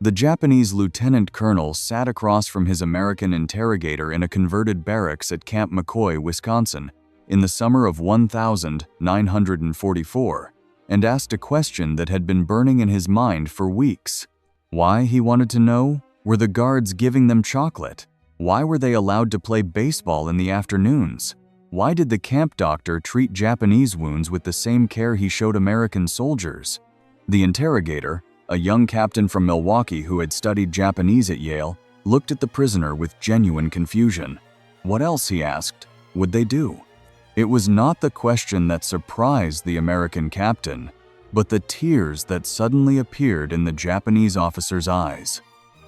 The Japanese lieutenant colonel sat across from his American interrogator in a converted barracks at Camp McCoy, Wisconsin, in the summer of 1944, and asked a question that had been burning in his mind for weeks. Why, he wanted to know, were the guards giving them chocolate? Why were they allowed to play baseball in the afternoons? Why did the camp doctor treat Japanese wounds with the same care he showed American soldiers? The interrogator, a young captain from Milwaukee who had studied Japanese at Yale, looked at the prisoner with genuine confusion. What else, he asked, would they do? It was not the question that surprised the American captain, but the tears that suddenly appeared in the Japanese officer's eyes.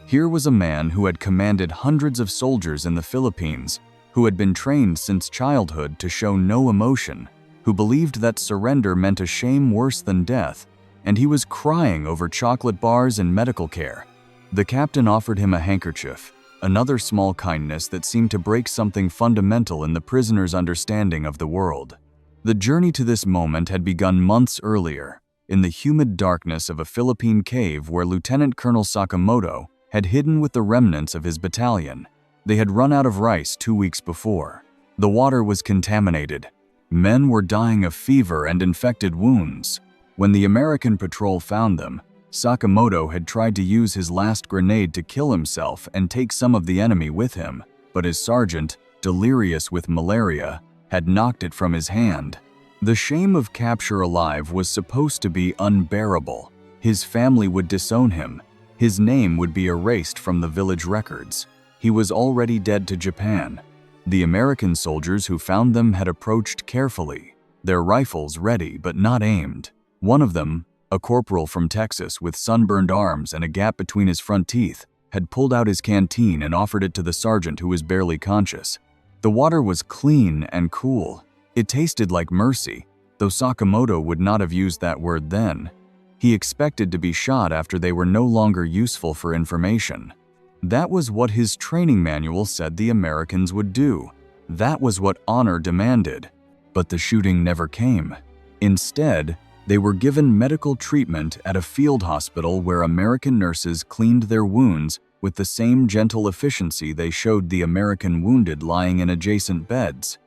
Here was a man who had commanded hundreds of soldiers in the Philippines, who had been trained since childhood to show no emotion, who believed that surrender meant a shame worse than death, and he was crying over chocolate bars and medical care. The captain offered him a handkerchief, another small kindness that seemed to break something fundamental in the prisoner's understanding of the world. The journey to this moment had begun months earlier, in the humid darkness of a Philippine cave where Lieutenant Colonel Sakamoto had hidden with the remnants of his battalion. They had run out of rice 2 weeks before. The water was contaminated. Men were dying of fever and infected wounds. When the American patrol found them, Sakamoto had tried to use his last grenade to kill himself and take some of the enemy with him, but his sergeant, delirious with malaria, had knocked it from his hand. The shame of capture alive was supposed to be unbearable. His family would disown him. His name would be erased from the village records. He was already dead to Japan. The American soldiers who found them had approached carefully, their rifles ready but not aimed. One of them, a corporal from Texas with sunburned arms and a gap between his front teeth, had pulled out his canteen and offered it to the sergeant who was barely conscious. The water was clean and cool. It tasted like mercy, though Sakamoto would not have used that word then. He expected to be shot after they were no longer useful for information. That was what his training manual said the Americans would do. That was what honor demanded. But the shooting never came. Instead, they were given medical treatment at a field hospital where American nurses cleaned their wounds with the same gentle efficiency they showed the American wounded lying in adjacent beds.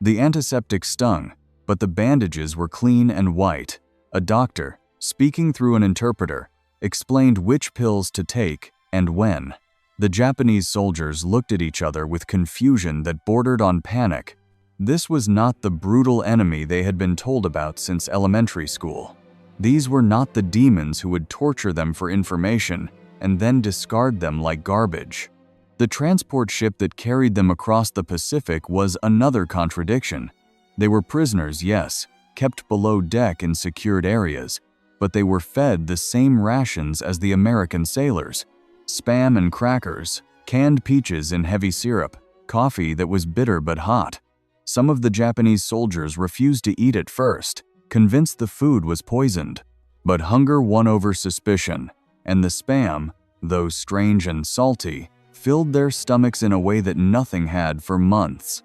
The antiseptic stung, but the bandages were clean and white. A doctor, speaking through an interpreter, explained which pills to take and when. The Japanese soldiers looked at each other with confusion that bordered on panic. This was not the brutal enemy they had been told about since elementary school. These were not the demons who would torture them for information and then discard them like garbage. The transport ship that carried them across the Pacific was another contradiction. They were prisoners, yes, kept below deck in secured areas, but they were fed the same rations as the American sailors: Spam and crackers, canned peaches in heavy syrup, coffee that was bitter but hot. Some of the Japanese soldiers refused to eat at first, convinced the food was poisoned. But hunger won over suspicion, and the Spam, though strange and salty, filled their stomachs in a way that nothing had for months.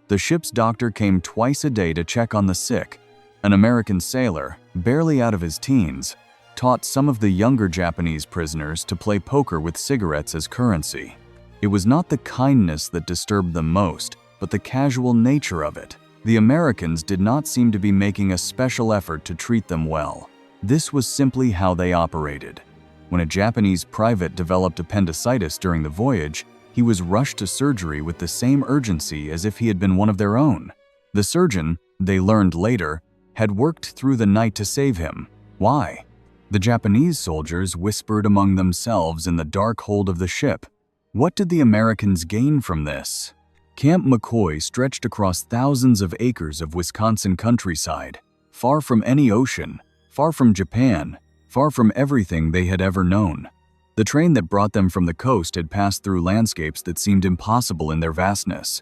The ship's doctor came twice a day to check on the sick. An American sailor, barely out of his teens, taught some of the younger Japanese prisoners to play poker with cigarettes as currency. It was not the kindness that disturbed them most, but the casual nature of it. The Americans did not seem to be making a special effort to treat them well. This was simply how they operated. When a Japanese private developed appendicitis during the voyage, he was rushed to surgery with the same urgency as if he had been one of their own. The surgeon, they learned later, had worked through the night to save him. Why? The Japanese soldiers whispered among themselves in the dark hold of the ship. What did the Americans gain from this? Camp McCoy stretched across thousands of acres of Wisconsin countryside, far from any ocean, far from Japan, far from everything they had ever known. The train that brought them from the coast had passed through landscapes that seemed impossible in their vastness.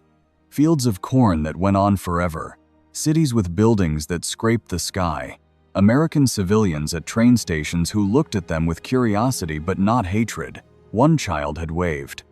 Fields of corn that went on forever, cities with buildings that scraped the sky, American civilians at train stations who looked at them with curiosity but not hatred. One child had waved.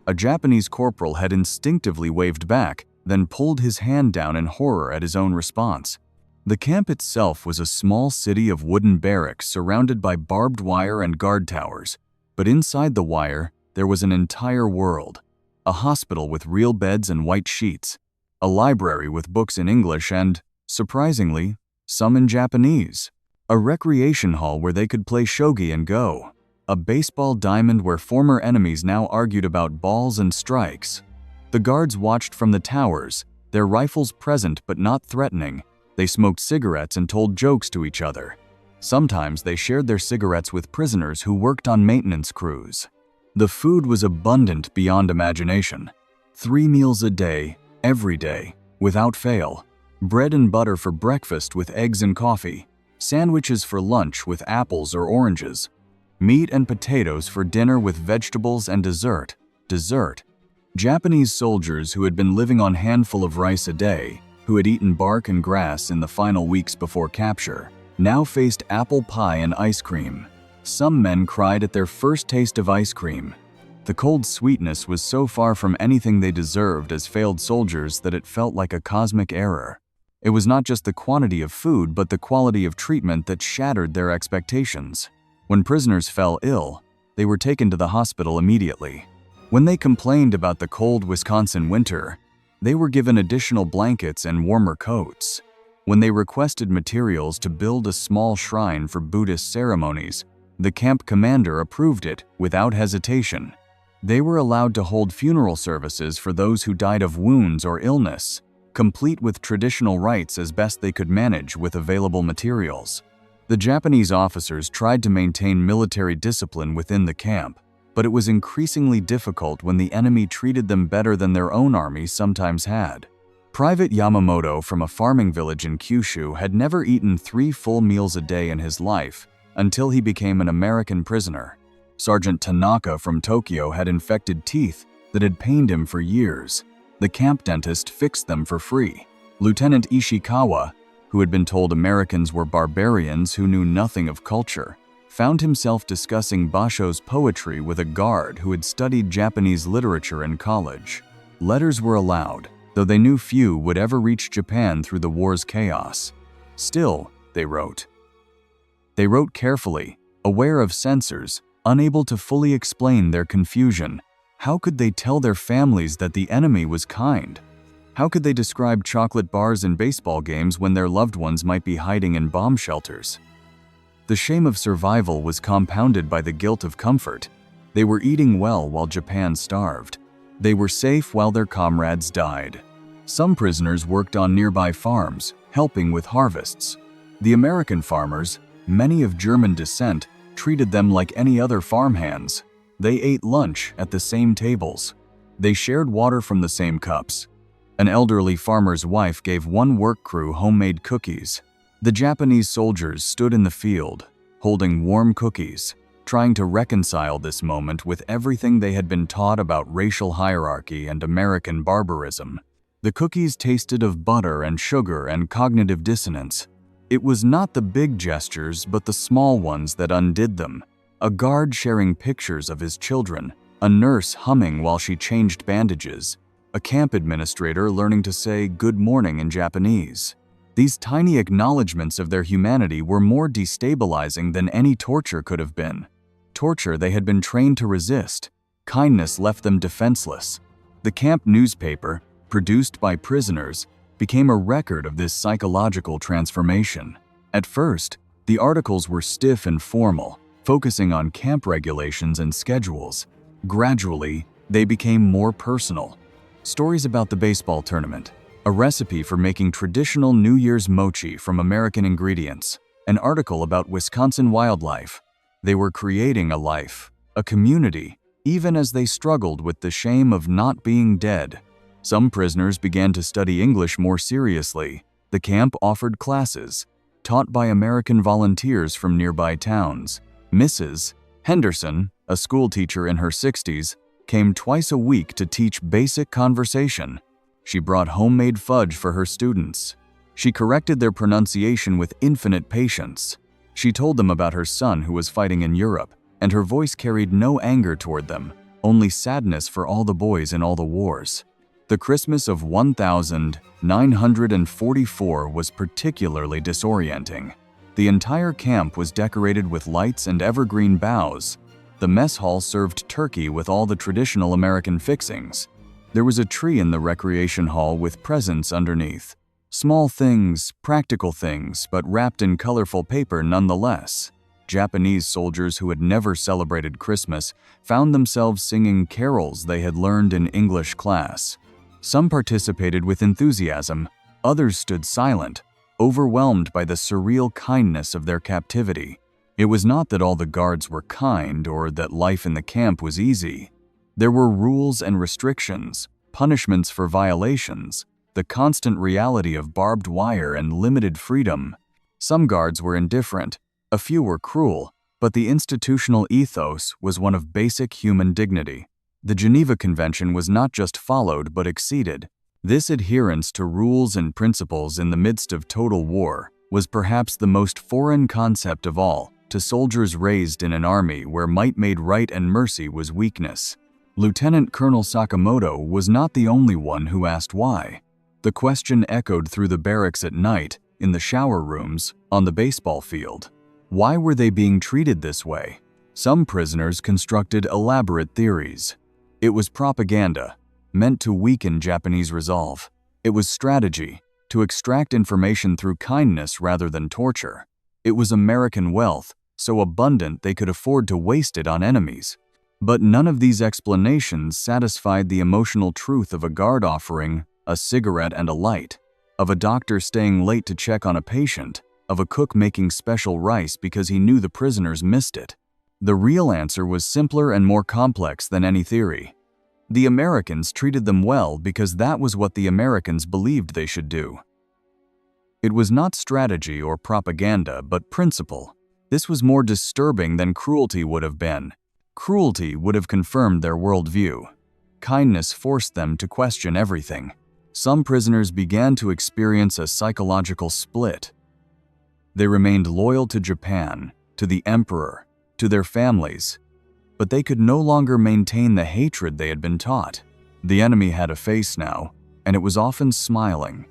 A Japanese corporal had instinctively waved back, then pulled his hand down in horror at his own response. The camp itself was a small city of wooden barracks surrounded by barbed wire and guard towers. But inside the wire, there was an entire world. A hospital with real beds and white sheets. A library with books in English and, surprisingly, some in Japanese. A recreation hall where they could play shogi and go. A baseball diamond where former enemies now argued about balls and strikes. The guards watched from the towers, their rifles present but not threatening. They smoked cigarettes and told jokes to each other. Sometimes they shared their cigarettes with prisoners who worked on maintenance crews. The food was abundant beyond imagination. 3 meals a day, every day, without fail. Bread and butter for breakfast with eggs and coffee. Sandwiches for lunch with apples or oranges. Meat and potatoes for dinner with vegetables and dessert. Japanese soldiers who had been living on a handful of rice a day, who had eaten bark and grass in the final weeks before capture, now faced apple pie and ice cream. Some men cried at their first taste of ice cream. The cold sweetness was so far from anything they deserved as failed soldiers that it felt like a cosmic error. It was not just the quantity of food but the quality of treatment that shattered their expectations. When prisoners fell ill, they were taken to the hospital immediately. When they complained about the cold Wisconsin winter, they were given additional blankets and warmer coats. When they requested materials to build a small shrine for Buddhist ceremonies, the camp commander approved it without hesitation. They were allowed to hold funeral services for those who died of wounds or illness, complete with traditional rites as best they could manage with available materials. The Japanese officers tried to maintain military discipline within the camp, but it was increasingly difficult when the enemy treated them better than their own army sometimes had. Private Yamamoto from a farming village in Kyushu had never eaten 3 full meals a day in his life until he became an American prisoner. Sergeant Tanaka from Tokyo had infected teeth that had pained him for years. The camp dentist fixed them for free. Lieutenant Ishikawa, who had been told Americans were barbarians who knew nothing of culture, found himself discussing Basho's poetry with a guard who had studied Japanese literature in college. Letters were allowed, though they knew few would ever reach Japan through the war's chaos. Still, they wrote. They wrote carefully, aware of censors, unable to fully explain their confusion. How could they tell their families that the enemy was kind? How could they describe chocolate bars in baseball games when their loved ones might be hiding in bomb shelters? The shame of survival was compounded by the guilt of comfort. They were eating well while Japan starved. They were safe while their comrades died. Some prisoners worked on nearby farms, helping with harvests. The American farmers, many of German descent, treated them like any other farmhands. They ate lunch at the same tables. They shared water from the same cups. An elderly farmer's wife gave one work crew homemade cookies. The Japanese soldiers stood in the field, holding warm cookies, trying to reconcile this moment with everything they had been taught about racial hierarchy and American barbarism. The cookies tasted of butter and sugar and cognitive dissonance. It was not the big gestures but the small ones that undid them. A guard sharing pictures of his children, a nurse humming while she changed bandages, a camp administrator learning to say good morning in Japanese. These tiny acknowledgments of their humanity were more destabilizing than any torture could have been. Torture they had been trained to resist. Kindness left them defenseless. The camp newspaper, produced by prisoners, became a record of this psychological transformation. At first, the articles were stiff and formal, focusing on camp regulations and schedules. Gradually, they became more personal. Stories about the baseball tournament, a recipe for making traditional New Year's mochi from American ingredients, an article about Wisconsin wildlife. They were creating a life, a community, even as they struggled with the shame of not being dead. Some prisoners began to study English more seriously. The camp offered classes, taught by American volunteers from nearby towns. Mrs. Henderson, a schoolteacher in her 60s, came twice a week to teach basic conversation. She brought homemade fudge for her students. She corrected their pronunciation with infinite patience. She told them about her son who was fighting in Europe, and her voice carried no anger toward them, only sadness for all the boys in all the wars. The Christmas of 1944 was particularly disorienting. The entire camp was decorated with lights and evergreen boughs. The mess hall served turkey with all the traditional American fixings. There was a tree in the recreation hall with presents underneath. Small things, practical things, but wrapped in colorful paper nonetheless. Japanese soldiers who had never celebrated Christmas found themselves singing carols they had learned in English class. Some participated with enthusiasm, others stood silent, overwhelmed by the surreal kindness of their captivity. It was not that all the guards were kind or that life in the camp was easy. There were rules and restrictions, punishments for violations, the constant reality of barbed wire and limited freedom. Some guards were indifferent, a few were cruel, but the institutional ethos was one of basic human dignity. The Geneva Convention was not just followed but exceeded. This adherence to rules and principles in the midst of total war was perhaps the most foreign concept of all to soldiers raised in an army where might made right and mercy was weakness. Lieutenant Colonel Sakamoto was not the only one who asked why. The question echoed through the barracks at night, in the shower rooms, on the baseball field. Why were they being treated this way? Some prisoners constructed elaborate theories. It was propaganda, meant to weaken Japanese resolve. It was strategy, to extract information through kindness rather than torture. It was American wealth, so abundant they could afford to waste it on enemies. But none of these explanations satisfied the emotional truth of a guard offering a cigarette and a light, of a doctor staying late to check on a patient, of a cook making special rice because he knew the prisoners missed it. The real answer was simpler and more complex than any theory. The Americans treated them well because that was what the Americans believed they should do. It was not strategy or propaganda, but principle. This was more disturbing than cruelty would have been. Cruelty would have confirmed their worldview. Kindness forced them to question everything. Some prisoners began to experience a psychological split. They remained loyal to Japan, to the emperor, to their families, but they could no longer maintain the hatred they had been taught. The enemy had a face now, and it was often smiling.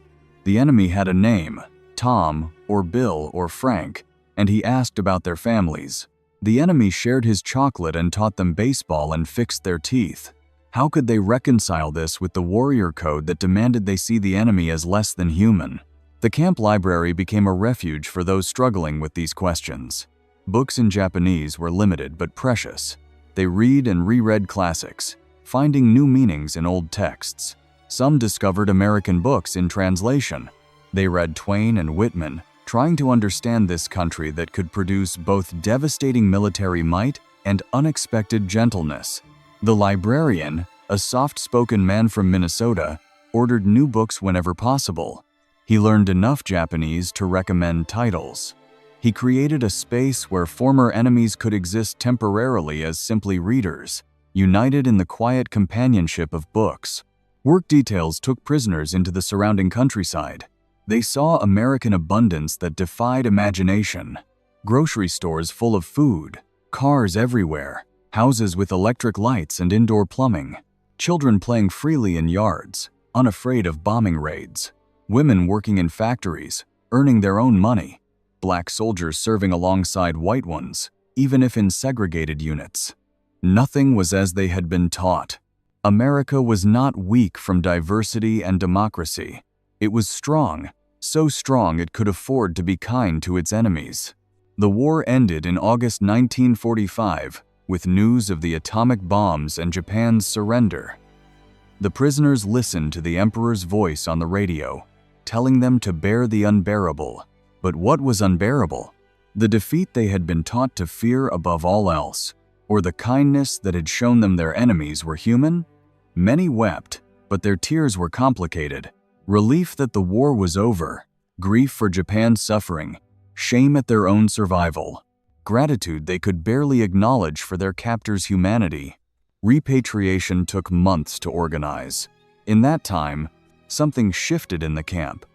The enemy had a name, Tom, or Bill, or Frank, and he asked about their families. The enemy shared his chocolate and taught them baseball and fixed their teeth. How could they reconcile this with the warrior code that demanded they see the enemy as less than human? The camp library became a refuge for those struggling with these questions. Books in Japanese were limited but precious. They read and reread classics, finding new meanings in old texts. Some discovered American books in translation. They read Twain and Whitman, trying to understand this country that could produce both devastating military might and unexpected gentleness. The librarian, a soft-spoken man from Minnesota, ordered new books whenever possible. He learned enough Japanese to recommend titles. He created a space where former enemies could exist temporarily as simply readers, united in the quiet companionship of books. Work details took prisoners into the surrounding countryside. They saw American abundance that defied imagination. Grocery stores full of food, cars everywhere, houses with electric lights and indoor plumbing, children playing freely in yards, unafraid of bombing raids, women working in factories, earning their own money, black soldiers serving alongside white ones, even if in segregated units. Nothing was as they had been taught. America was not weak from diversity and democracy. It was strong, so strong it could afford to be kind to its enemies. The war ended in August 1945 with news of the atomic bombs and Japan's surrender. The prisoners listened to the emperor's voice on the radio, telling them to bear the unbearable. But what was unbearable? The defeat they had been taught to fear above all else, or the kindness that had shown them their enemies were human? Many wept, but their tears were complicated. Relief that the war was over, grief for Japan's suffering, shame at their own survival, gratitude they could barely acknowledge for their captors' humanity. Repatriation took months to organize. In that time, something shifted in the camp.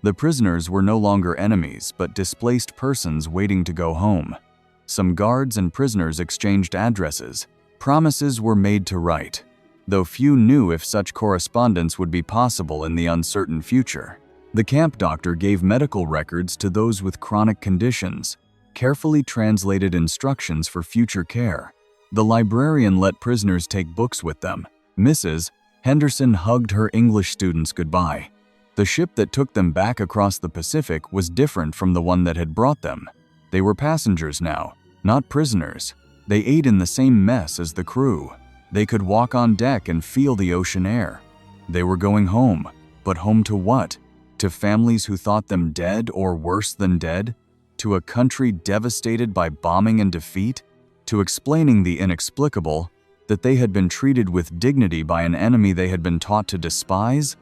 The prisoners were no longer enemies, but displaced persons waiting to go home. Some guards and prisoners exchanged addresses. Promises were made to write, though few knew if such correspondence would be possible in the uncertain future. The camp doctor gave medical records to those with chronic conditions, carefully translated instructions for future care. The librarian let prisoners take books with them. Mrs. Henderson hugged her English students goodbye. The ship that took them back across the Pacific was different from the one that had brought them. They were passengers now, not prisoners. They ate in the same mess as the crew. They could walk on deck and feel the ocean air. They were going home, but home to what? To families who thought them dead or worse than dead? To a country devastated by bombing and defeat? To explaining the inexplicable, that they had been treated with dignity by an enemy they had been taught to despise?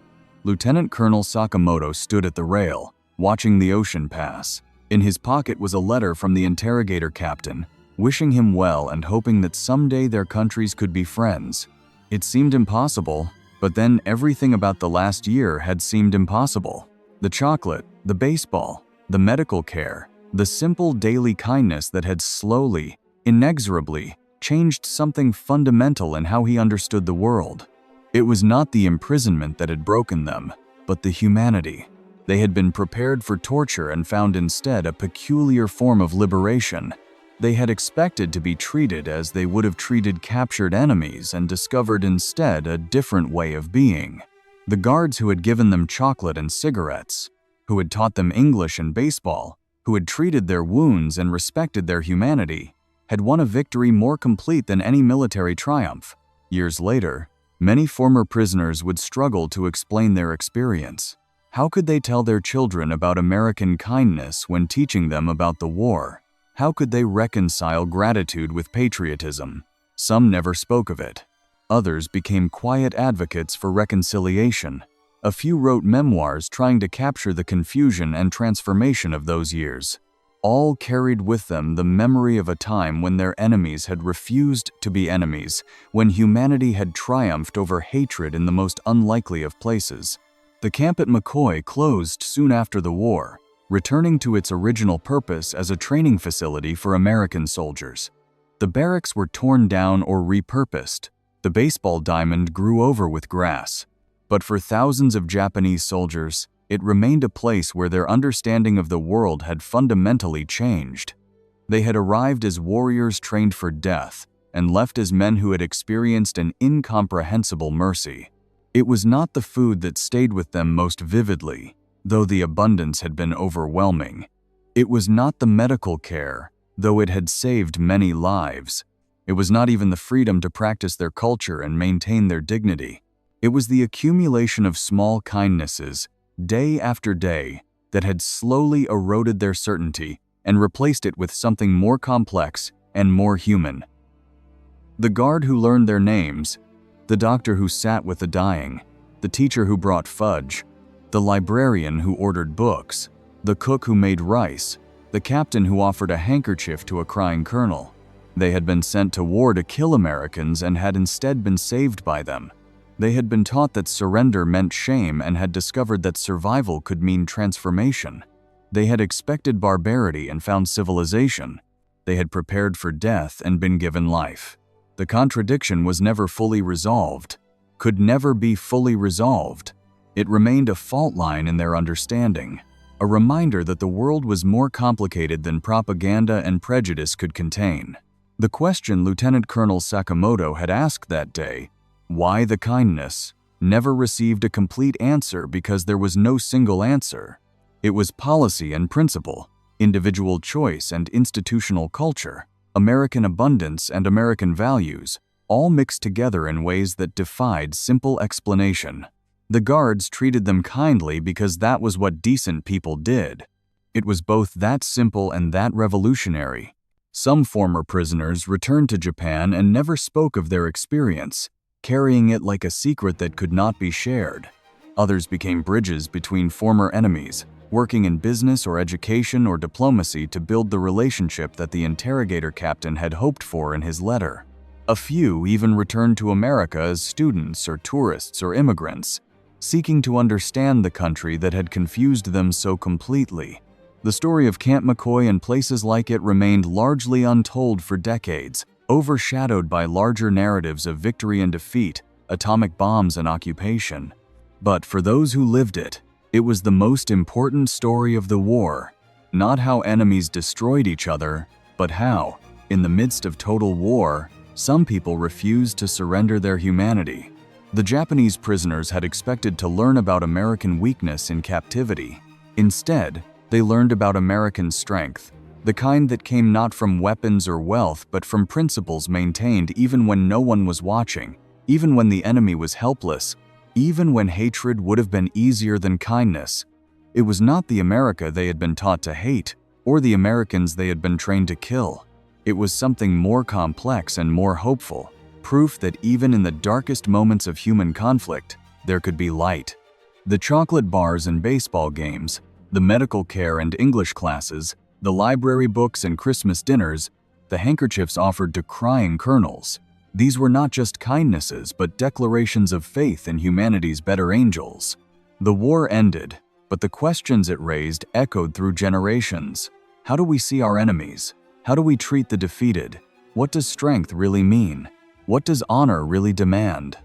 Lieutenant Colonel Sakamoto stood at the rail, watching the ocean pass. In his pocket was a letter from the interrogator captain, wishing him well and hoping that someday their countries could be friends. It seemed impossible, but then everything about the last year had seemed impossible. The chocolate, the baseball, the medical care, the simple daily kindness that had slowly, inexorably, changed something fundamental in how he understood the world. It was not the imprisonment that had broken them, but the humanity. They had been prepared for torture and found instead a peculiar form of liberation. They had expected to be treated as they would have treated captured enemies and discovered instead a different way of being. The guards who had given them chocolate and cigarettes, who had taught them English and baseball, who had treated their wounds and respected their humanity, had won a victory more complete than any military triumph. Years later, many former prisoners would struggle to explain their experience. How could they tell their children about American kindness when teaching them about the war? How could they reconcile gratitude with patriotism? Some never spoke of it. Others became quiet advocates for reconciliation. A few wrote memoirs trying to capture the confusion and transformation of those years. All carried with them the memory of a time when their enemies had refused to be enemies, when humanity had triumphed over hatred in the most unlikely of places. The camp at McCoy closed soon after the war, returning to its original purpose as a training facility for American soldiers. The barracks were torn down or repurposed. The baseball diamond grew over with grass. But for thousands of Japanese soldiers, it remained a place where their understanding of the world had fundamentally changed. They had arrived as warriors trained for death and left as men who had experienced an incomprehensible mercy. It was not the food that stayed with them most vividly, though the abundance had been overwhelming. It was not the medical care, though it had saved many lives. It was not even the freedom to practice their culture and maintain their dignity. It was the accumulation of small kindnesses, day after day, that had slowly eroded their certainty and replaced it with something more complex and more human. The guard who learned their names, the doctor who sat with the dying, the teacher who brought fudge, the librarian who ordered books, the cook who made rice, the captain who offered a handkerchief to a crying colonel. They had been sent to war to kill Americans and had instead been saved by them. They had been taught that surrender meant shame and had discovered that survival could mean transformation. They had expected barbarity and found civilization. They had prepared for death and been given life. The contradiction was never fully resolved, could never be fully resolved. It remained a fault line in their understanding, a reminder that the world was more complicated than propaganda and prejudice could contain. The question Lieutenant Colonel Sakamoto had asked that day, why the kindness, never received a complete answer because there was no single answer. It was policy and principle, individual choice and institutional culture, American abundance and American values, all mixed together in ways that defied simple explanation. The guards treated them kindly because that was what decent people did. It was both that simple and that revolutionary. Some former prisoners returned to Japan and never spoke of their experience, carrying it like a secret that could not be shared. Others became bridges between former enemies, working in business or education or diplomacy to build the relationship that the interrogator captain had hoped for in his letter. A few even returned to America as students or tourists or immigrants, seeking to understand the country that had confused them so completely. The story of Camp McCoy and places like it remained largely untold for decades, overshadowed by larger narratives of victory and defeat, atomic bombs and occupation. But for those who lived it, it was the most important story of the war, not how enemies destroyed each other, but how, in the midst of total war, Some people refused to surrender their humanity. The Japanese prisoners had expected to learn about American weakness in captivity. Instead, they learned about American strength, the kind that came not from weapons or wealth but from principles maintained even when no one was watching, even when the enemy was helpless, even when hatred would have been easier than kindness. It was not the America they had been taught to hate, or the Americans they had been trained to kill. It was something more complex and more hopeful, proof that even in the darkest moments of human conflict, there could be light. The chocolate bars and baseball games, the medical care and English classes, the library books and Christmas dinners, the handkerchiefs offered to crying colonels. These were not just kindnesses, but declarations of faith in humanity's better angels. The war ended, but the questions it raised echoed through generations. How do we see our enemies? How do we treat the defeated? What does strength really mean? What does honor really demand?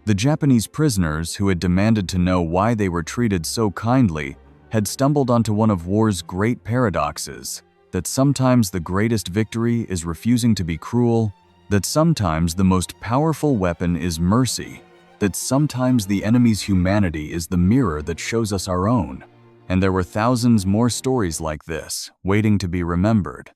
The Japanese prisoners, who had demanded to know why they were treated so kindly, had stumbled onto one of war's great paradoxes, that sometimes the greatest victory is refusing to be cruel, that sometimes the most powerful weapon is mercy, that sometimes the enemy's humanity is the mirror that shows us our own. And there were thousands more stories like this, waiting to be remembered.